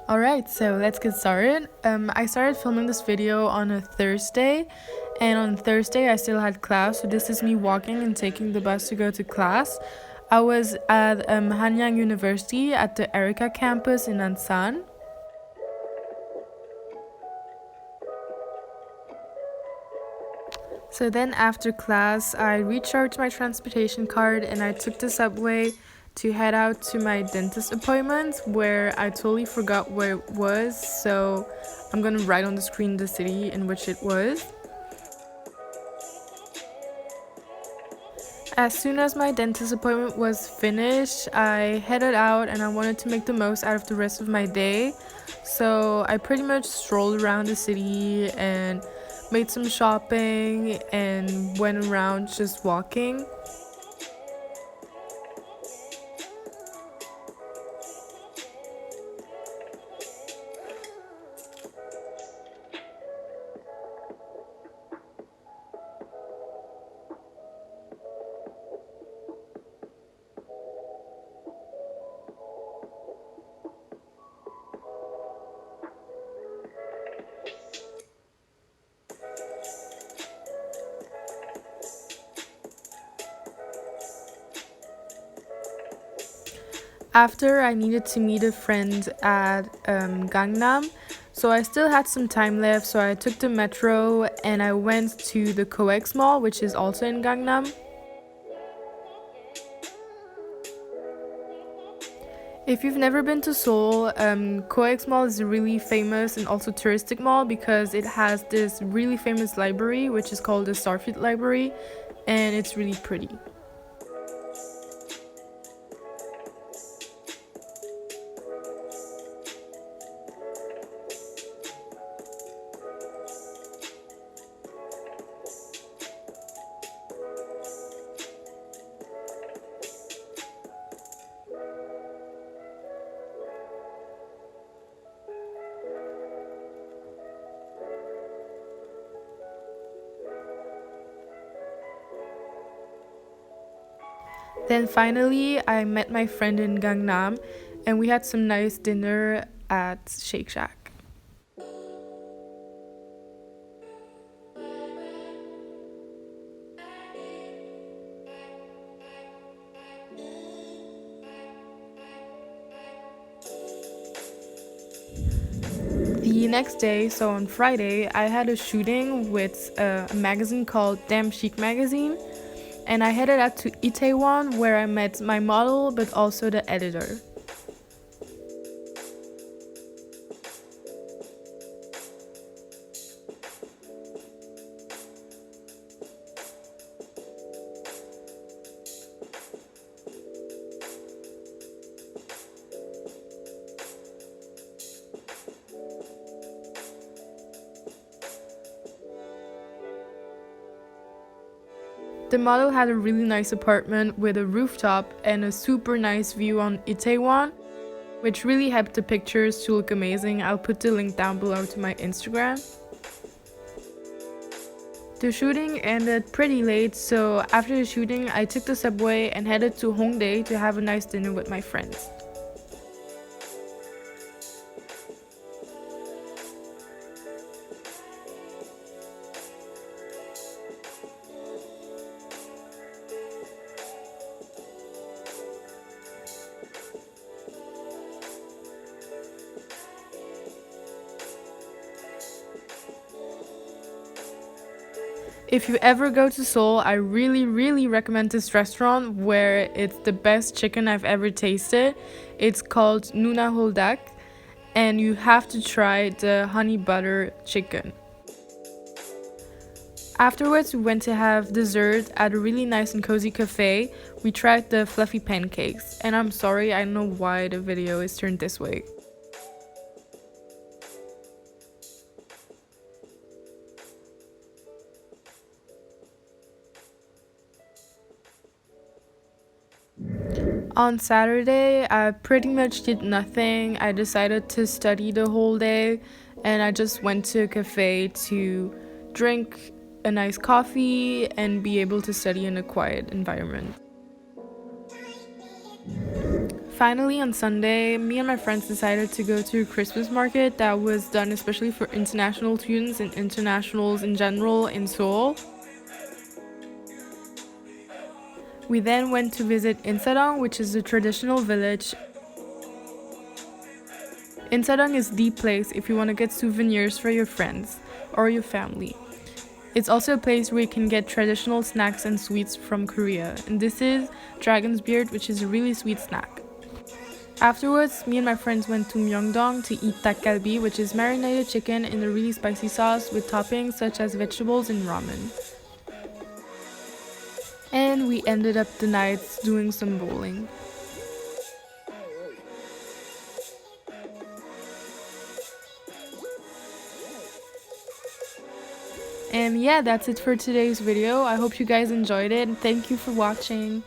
Alright, so let's get started. I started filming this video on a Thursday, and on Thursday I still had class, so this is me walking and taking the bus to go to class. I was at Hanyang University at the Erica campus in Ansan. So then after class, I recharged my transportation card and I took the subway to head out to my dentist appointment, where I totally forgot where it was, so I'm gonna write on the screen the city in which it was. As soon as my dentist appointment was finished, I headed out and I wanted to make the most out of the rest of my day. So I pretty much strolled around the city and made some shopping and went around just walking. After, I needed to meet a friend at Gangnam, so I still had some time left, so I took the metro and I went to the COEX Mall, which is also in Gangnam. If you've never been to Seoul, COEX Mall is a really famous and also touristic mall because it has this really famous library, which is called the Starfleet Library, and it's really pretty. Then finally, I met my friend in Gangnam, and we had some nice dinner at Shake Shack. The next day, so on Friday, I had a shooting with a magazine called Damn Chic Magazine, and I headed out to Itaewon, where I met my model but also the editor. The model had a really nice apartment with a rooftop and a super nice view on Itaewon, which really helped the pictures to look amazing. I'll put the link down below to my Instagram. The shooting ended pretty late, so after the shooting I took the subway and headed to Hongdae to have a nice dinner with my friends. If you ever go to Seoul, I really recommend this restaurant where it's the best chicken I've ever tasted. It's called Nuna Holdak, and you have to try the honey butter chicken. Afterwards, we went to have dessert at a really nice and cozy cafe. We tried the fluffy pancakes, and I'm sorry, I don't know why the video is turned this way. On Saturday, I pretty much did nothing. I decided to study the whole day, and I just went to a cafe to drink a nice coffee and be able to study in a quiet environment. Finally, on Sunday, me and my friends decided to go to a Christmas market that was done especially for international students and internationals in general in Seoul. We then went to visit Insadong, which is a traditional village. Insadong is the place if you want to get souvenirs for your friends or your family. It's also a place where you can get traditional snacks and sweets from Korea, and this is dragon's beard, which is a really sweet snack. Afterwards, me and my friends went to Myeongdong to eat dakgalbi, which is marinated chicken in a really spicy sauce with toppings such as vegetables and ramen. And we ended up the night doing some bowling. And yeah, that's it for today's video. I hope you guys enjoyed it, and thank you for watching.